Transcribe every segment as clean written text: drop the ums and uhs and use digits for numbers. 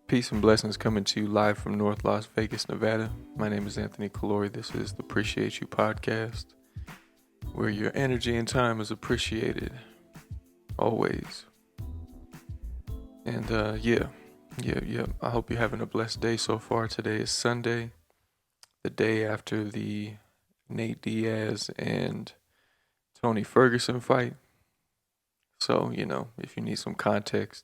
Peace and blessings coming to you live from North Las Vegas, Nevada. My name is Anthony Calori. This is the Preciate You podcast, where your energy and time is appreciated always. And yeah. I hope you're having a blessed day so far. Today is Sunday, the day after the Nate Diaz and Tony Ferguson fight. So, if you need some context,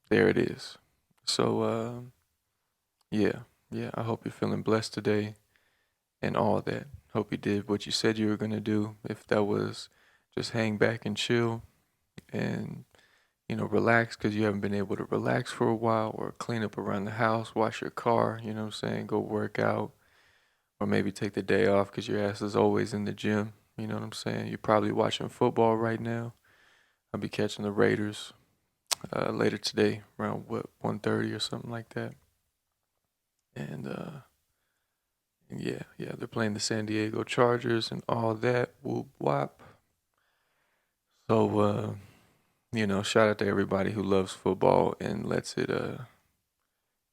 there it is. So, yeah, I hope you're feeling blessed today and all that. Hope you did what you said you were going to do. If that was just hang back and chill and, relax because you haven't been able to relax for a while, or clean up around the house, wash your car, go work out, or maybe take the day off because your ass is always in the gym. You know what I'm saying? You're probably watching football right now. I'll be catching the Raiders later today around 1:30 or something like that. And yeah, they're playing the San Diego Chargers and all that. Whoop wop. So shout out to everybody who loves football and lets it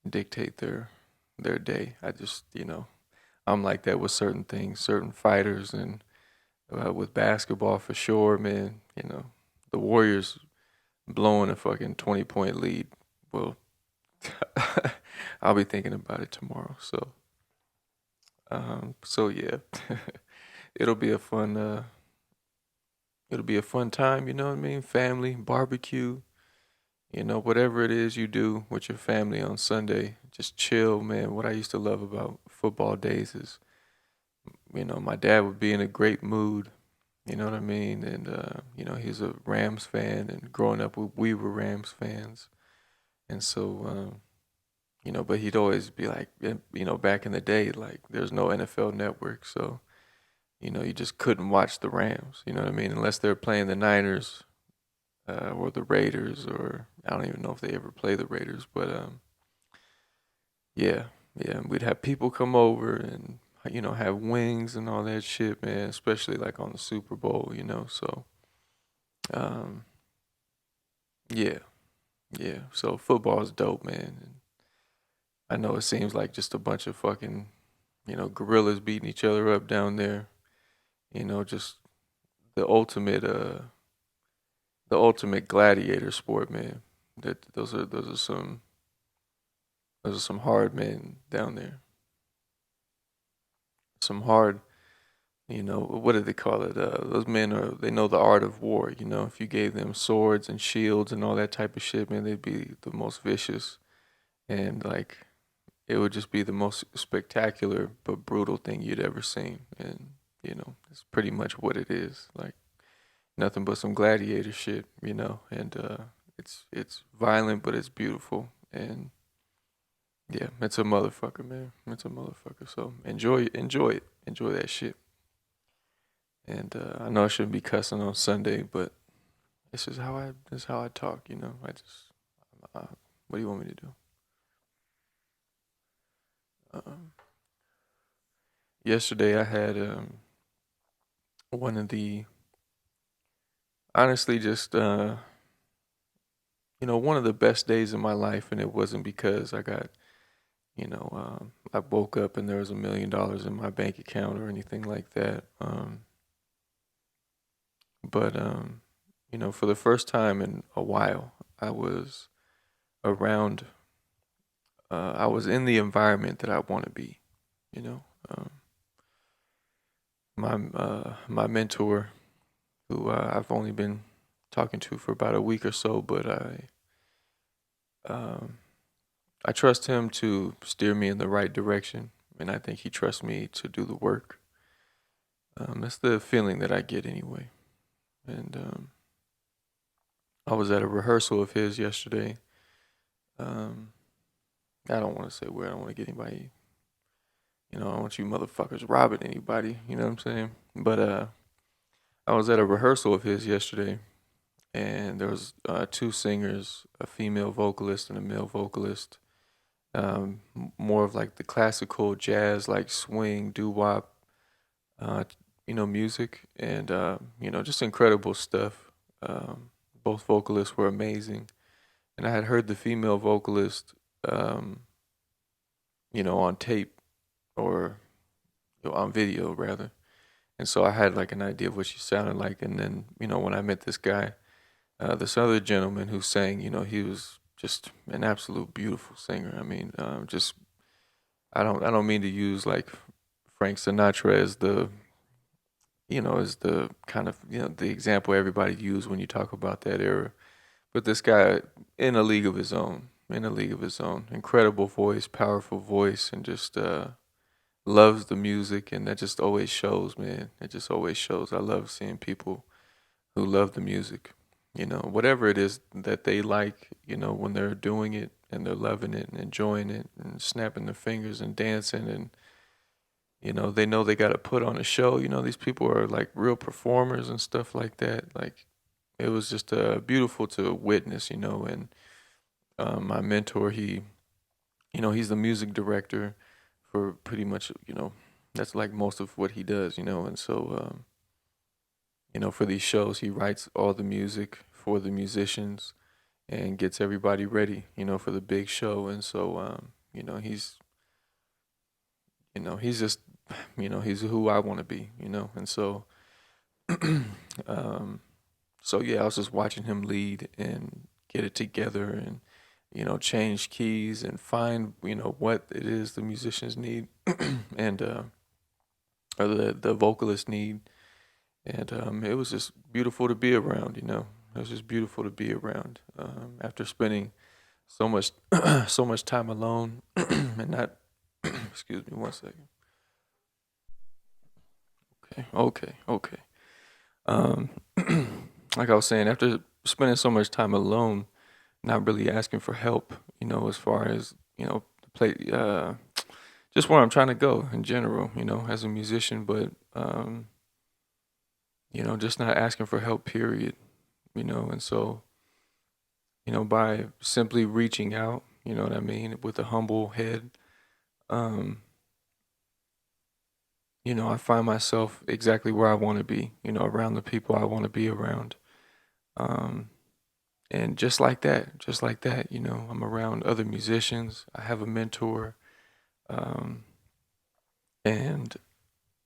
dictate their day. I just, I'm like that with certain things, certain fighters, and with basketball for sure, man. The Warriors blowing a fucking 20-point lead. Well, I'll be thinking about it tomorrow. So yeah, it'll be a fun time. You know what I mean? Family barbecue. Whatever it is you do with your family on Sunday, just chill, man. What I used to love about football days is, my dad would be in a great mood. You know what I mean? And he's a Rams fan, and growing up, we were Rams fans, and so. But he'd always be like, back in the day, like there's no NFL network. So, you just couldn't watch the Rams, you know what I mean? Unless they're playing the Niners or the Raiders, or I don't even know if they ever play the Raiders. But yeah, we'd have people come over and, have wings and all that shit, man, especially like on the Super Bowl, So, um, yeah, yeah. So football is dope, man. And I know it seems like just a bunch of fucking, gorillas beating each other up down there. Just the ultimate gladiator sport, man. That those are some hard men down there. Some hard, what do they call it? Those men they know the art of war. If you gave them swords and shields and all that type of shit, man, they'd be the most vicious, and like it would just be the most spectacular but brutal thing you'd ever seen. And, it's pretty much what it is. Like nothing but some gladiator shit, and it's violent but it's beautiful. And yeah, it's a motherfucker, man. It's a motherfucker. So enjoy it, enjoy that shit. And I know I shouldn't be cussing on Sunday, but this is how I talk, I just what do you want me to do? Um, Yesterday I had one of the honestly just one of the best days of my life, and it wasn't because I got I woke up and there was $1 million in my bank account or anything like that. But for the first time in a while, I was around. I was in the environment that I want to be. You know, um, my mentor, who I've only been talking to for about a week or so, but um, I trust him to steer me in the right direction, and I think he trusts me to do the work. That's the feeling that I get anyway. And I was at a rehearsal of his yesterday. Um, I don't want to say where. I don't want to get anybody. I don't want you motherfuckers robbing anybody. You know what I'm saying? But I was at a rehearsal of his yesterday, and there was two singers, a female vocalist and a male vocalist. More of like the classical jazz, like swing, doo wop, uh, music, and just incredible stuff. Both vocalists were amazing. and I had heard the female vocalist, um, on tape or on video rather. And so I had like an idea of what she sounded like. And then, when I met this guy, this other gentleman who sang, he was just an absolute beautiful singer. I mean, just I don't mean to use like Frank Sinatra as the kind of the example everybody used when you talk about that era. But this guy in a league of his own, incredible voice, powerful voice, and just loves the music, and that just always shows, man. It just always shows. I love seeing people who love the music, whatever it is that they like, when they're doing it and they're loving it and enjoying it and snapping their fingers and dancing and they know they got to put on a show. These people are like real performers and stuff like that. Like it was just beautiful to witness, and my mentor, he's the music director for pretty much, that's like most of what he does, and so for these shows, he writes all the music for the musicians and gets everybody ready, for the big show. And so, he's just, he's who I want to be, and so, um, so yeah, I was just watching him lead and get it together and, change keys and find, what it is the musicians need and, or the vocalists need. And it was just beautiful to be around, It was just beautiful to be around after spending so much so much time alone and not excuse me one second. Okay. Um like I was saying, after spending so much time alone, not really asking for help, as far as, play just where I'm trying to go in general, as a musician, but just not asking for help, period, and so, by simply reaching out, you know what I mean, with a humble head, um, I find myself exactly where I want to be, around the people I want to be around. Um, and just like that, I'm around other musicians. I have a mentor, um, and,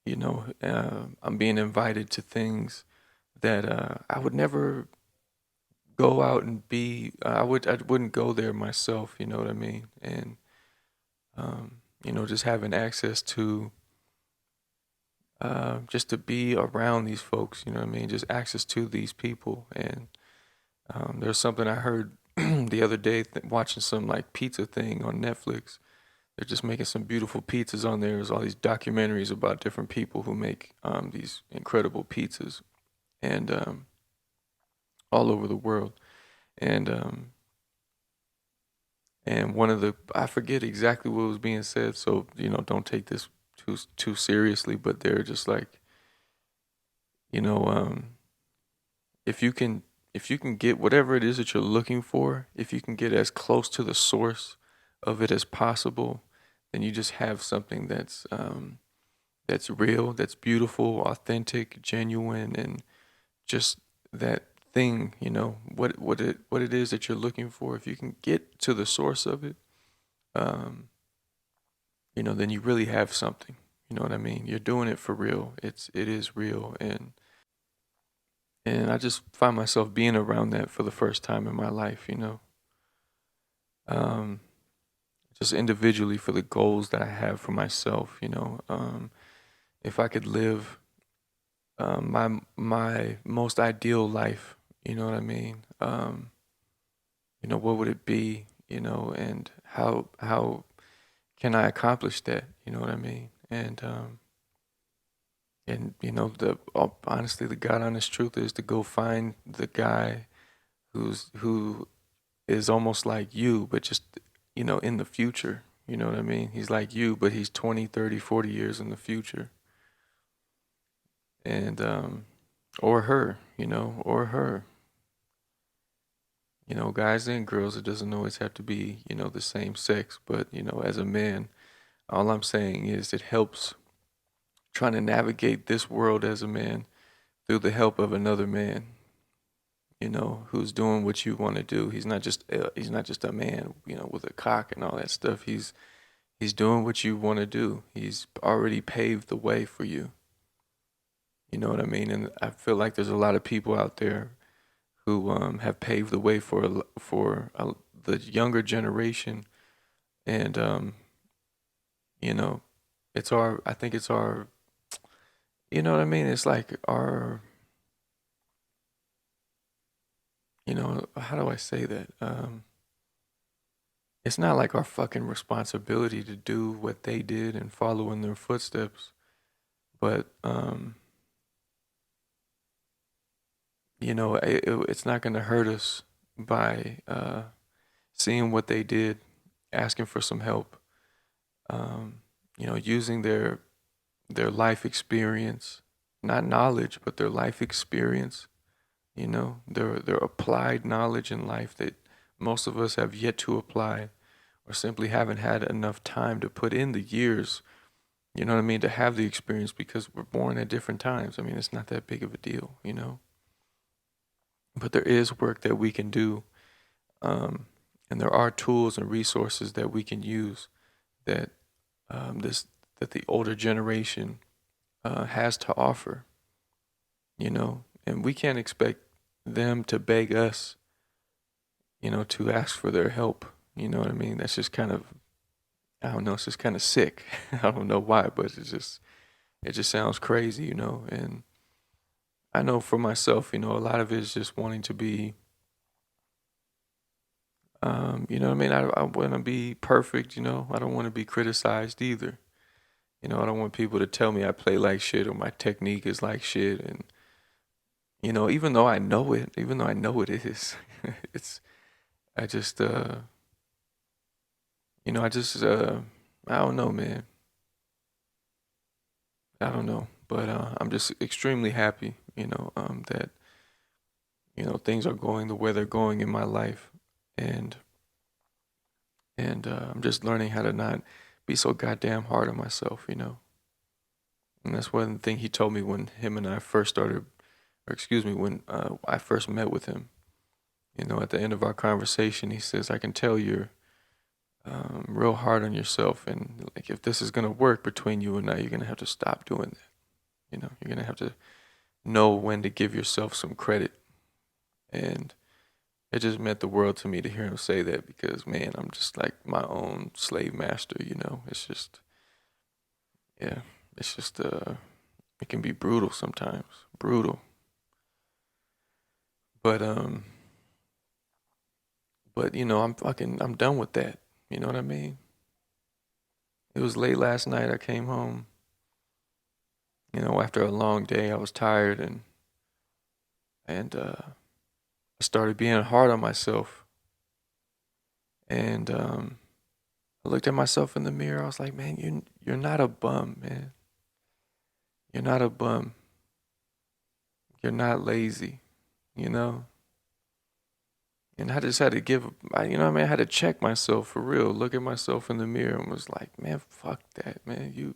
I'm being invited to things that I would never go out and be. I wouldn't go there myself. You know what I mean? And just having access to just to be around these folks. You know what I mean? Just access to these people. And there's something I heard the other day watching some like pizza thing on Netflix. They're just making some beautiful pizzas on there. There's all these documentaries about different people who make these incredible pizzas and all over the world. And one of the I forget exactly what was being said, so don't take this too seriously. But they're just like, you know, if you can get whatever it is that you're looking for, if you can get as close to the source of it as possible, then you just have something that's real, that's beautiful, authentic, genuine, and just that thing. What it is that you're looking for. If you can get to the source of it, um, then you really have something. You know what I mean? You're doing it for real. It is real, and I just find myself being around that for the first time in my life. Um, just individually for the goals that I have for myself. If I could live my most ideal life, you know what I mean? What would it be? And how can I accomplish that? You know what I mean? And the honestly, the God honest truth is to go find the guy who is almost like you, but just in the future. You know what I mean? He's like you, but he's 20, 30, 40 years in the future. And or her, or her. Guys and girls, it doesn't always have to be, the same sex, but as a man, all I'm saying is it helps trying to navigate this world as a man through the help of another man. who's doing what you want to do. He's not just a man, with a cock and all that stuff. He's doing what you want to do. He's already paved the way for you. You know what I mean? And I feel like there's a lot of people out there who have paved the way for the younger generation, and you know, I think it's our, you know what I mean? It's like our, how do I say that? It's not like our fucking responsibility to do what they did and follow in their footsteps, but it's not going to hurt us by seeing what they did, asking for some help, using their life experience, not knowledge, but their life experience, their applied knowledge in life that most of us have yet to apply, or simply haven't had enough time to put in the years, you know what I mean, to have the experience, because we're born at different times. I mean, it's not that big of a deal. But there is work that we can do, and there are tools and resources that we can use that that the older generation has to offer, and we can't expect them to beg us, to ask for their help. You know what I mean? That's just kind of, I don't know, it's just kind of sick. I don't know why, but it just sounds crazy, and I know for myself, a lot of it is just wanting to be, you know what I mean? I want to be perfect, I don't want to be criticized either. I don't want people to tell me I play like shit or my technique is like shit. And, even though I know it is, it's, I just, I just, I don't know, man. I don't know. But I'm just extremely happy, that, things are going the way they're going in my life. And, I'm just learning how to not be so goddamn hard on myself. And that's one thing he told me when him and I first started, or excuse me, when I first met with him. At the end of our conversation, he says, I can tell you're real hard on yourself. And like, if this is going to work between you and I, you're going to have to stop doing that. You're going to have to know when to give yourself some credit. And it just meant the world to me to hear him say that, because, man, I'm just like my own slave master. It's just, yeah, it's just, it can be brutal sometimes, brutal. But, I'm done with that. You know what I mean? It was late last night. I came home, after a long day. I was tired, and I started being hard on myself. And I looked at myself in the mirror. I was like, man, you're not a bum, man. You're not a bum. You're not lazy, you know? And I just had to I had to check myself for real, look at myself in the mirror and was like, man, fuck that, man. You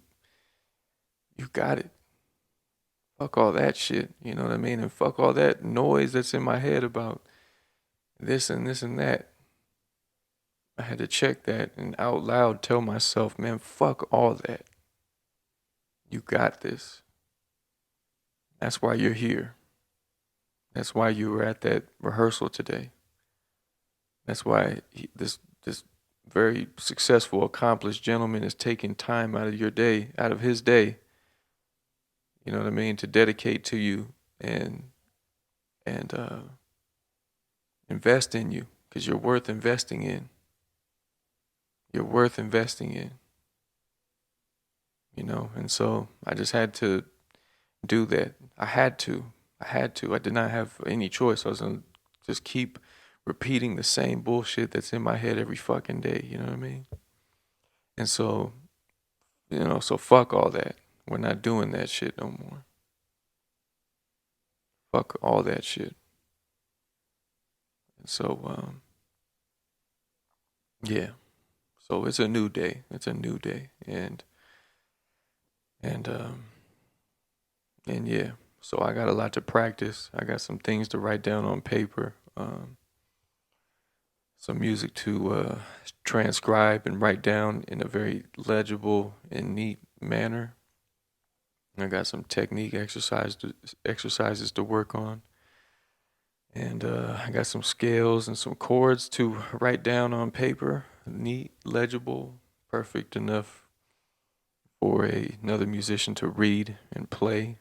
got it. Fuck all that shit, you know what I mean? And fuck all that noise that's in my head about this and this and that. I had to check that and out loud tell myself, man, fuck all that. You got this. That's why you're here. That's why you were at that rehearsal today. That's why this very successful, accomplished gentleman is taking time out of your day, out of his day, you know what I mean, to dedicate to you and invest in you, because you're worth investing in. You're worth investing in. And so I just had to do that. I had to. I did not have any choice. I was gonna just keep repeating the same bullshit that's in my head every fucking day. You know what I mean? And so, so fuck all that. We're not doing that shit no more. Fuck all that shit. And so, yeah. So it's a new day. It's a new day. And yeah. So I got a lot to practice. I got some things to write down on paper, some music to transcribe and write down in a very legible and neat manner. I got some technique exercises to work on, and I got some scales and some chords to write down on paper, neat, legible, perfect enough for another musician to read and play.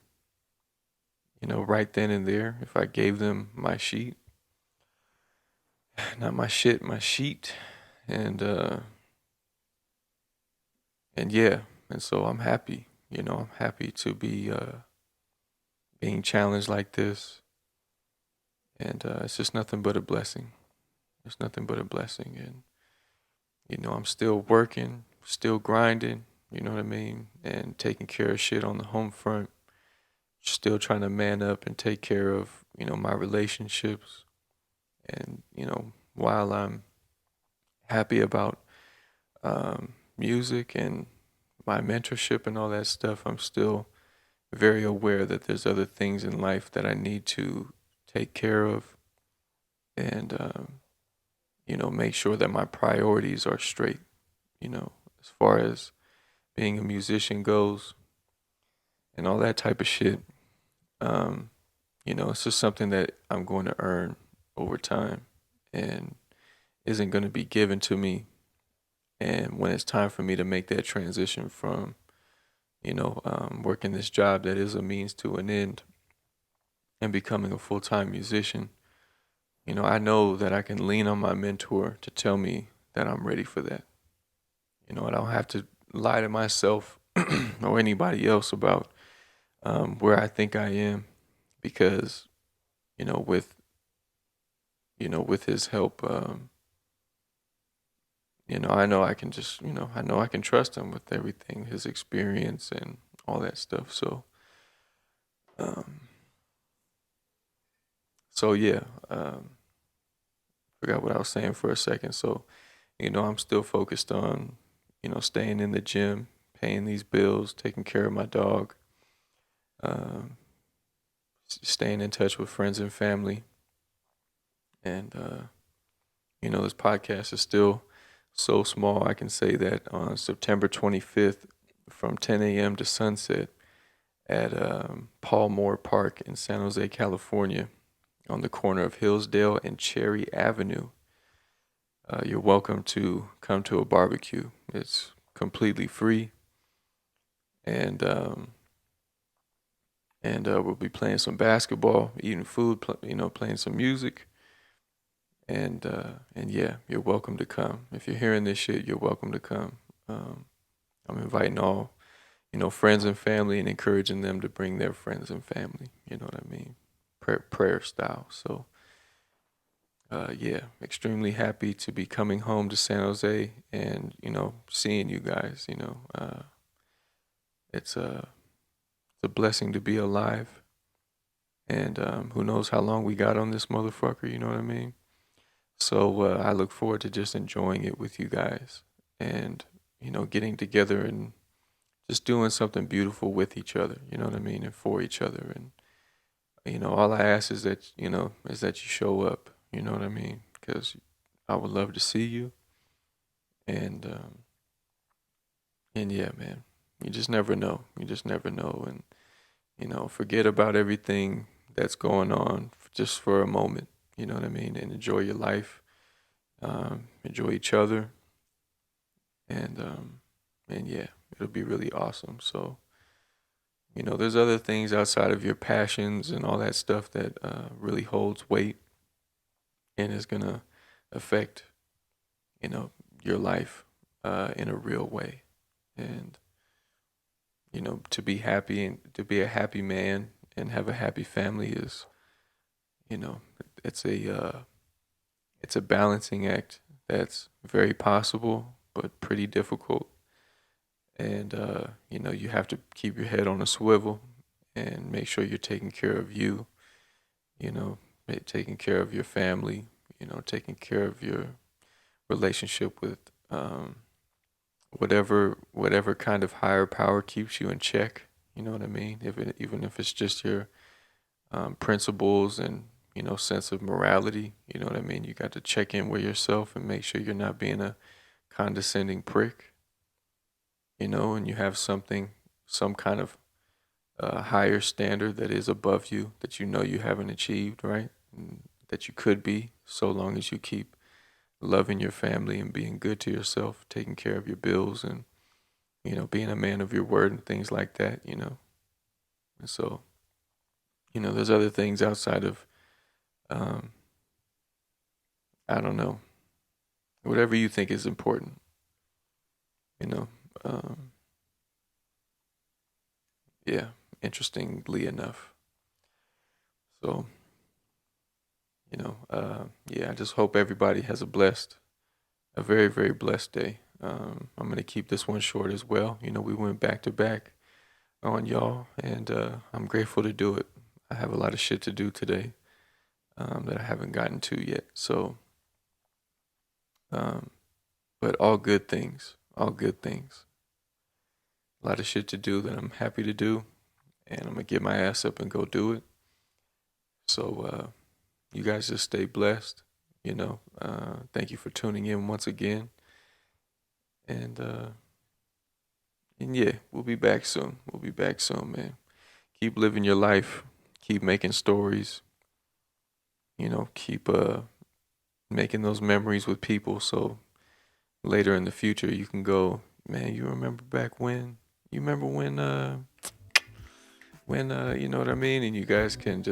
Right then and there, if I gave them my sheet, not my shit, my sheet, and and yeah, and so I'm happy. I'm happy to be being challenged like this, and it's just nothing but a blessing. It's nothing but a blessing, and I'm still working, still grinding. You know what I mean, and taking care of shit on the home front. Still trying to man up and take care of my relationships, and while I'm happy about music and my mentorship and all that stuff, I'm still very aware that there's other things in life that I need to take care of and, make sure that my priorities are straight, as far as being a musician goes and all that type of shit. Um, it's just something that I'm going to earn over time and isn't going to be given to me. And when it's time for me to make that transition from working this job that is a means to an end and becoming a full-time musician, I know that I can lean on my mentor to tell me that I'm ready for that. I don't have to lie to myself or anybody else about where I think I am because, you know, with, with his help, I know I can just, I know I can trust him with everything, his experience and all that stuff. Um, so yeah, forgot what I was saying for a second. So, I'm still focused on, staying in the gym, paying these bills, taking care of my dog, um, staying in touch with friends and family. And, this podcast is still so small. I can say that on September 25th from 10 a.m. to sunset at Paul Moore Park in San Jose, California, on the corner of Hillsdale and Cherry Avenue. You're welcome to come to a barbecue. It's completely free, and we'll be playing some basketball, eating food, playing some music, and yeah, you're welcome to come. If you're hearing this shit, you're welcome to come. Um, I'm inviting all, friends and family, and encouraging them to bring their friends and family. You know what I mean? Prayer style. So. Yeah, extremely happy to be coming home to San Jose and seeing you guys. It's a blessing to be alive, and who knows how long we got on this motherfucker. You know what I mean? So I look forward to just enjoying it with you guys, and getting together and just doing something beautiful with each other. You know what I mean, and for each other. And all I ask is that you show up. You know what I mean? Because I would love to see you. And yeah, man, you just never know. You just never know, and forget about everything that's going on just for a moment. You know what I mean? And enjoy your life. Enjoy each other, and yeah, it'll be really awesome. So there's other things outside of your passions and all that stuff that really holds weight and is gonna affect you know your life in a real way. And to be happy and to be a happy man and have a happy family is, you know, it's a balancing act that's very possible but pretty difficult. And you have to keep your head on a swivel and make sure you're taking care of you, taking care of your family, taking care of your relationship with um, whatever kind of higher power keeps you in check. You know what I mean? Even if it's just your principles and, sense of morality. You know what I mean? You got to check in with yourself and make sure you're not being a condescending prick, and you have some kind of higher standard that is above you that you haven't achieved, right? And that you could be, so long as you keep loving your family and being good to yourself, taking care of your bills, and, being a man of your word and things like that. And so, there's other things outside of, um, I don't know, whatever you think is important, you know. Um, yeah, interestingly enough. So, yeah, I just hope everybody has a very, very blessed day. I'm going to keep this one short as well. We went back to back on y'all, and I'm grateful to do it. I have a lot of shit to do today that I haven't gotten to yet. So, um, but all good things, all good things. A lot of shit to do that I'm happy to do, and I'm going to get my ass up and go do it. So, you guys just stay blessed. Thank you for tuning in once again. And yeah, we'll be back soon. We'll be back soon, man. Keep living your life. Keep making stories. Keep making those memories with people so later in the future you can go, man, you remember back when? You remember when you know what I mean? And you guys can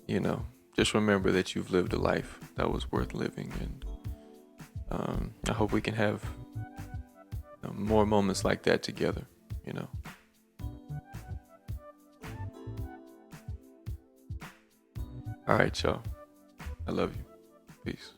you know, just remember that you've lived a life that was worth living. And I hope we can have more moments like that together, you know. All right, y'all. I love you. Peace.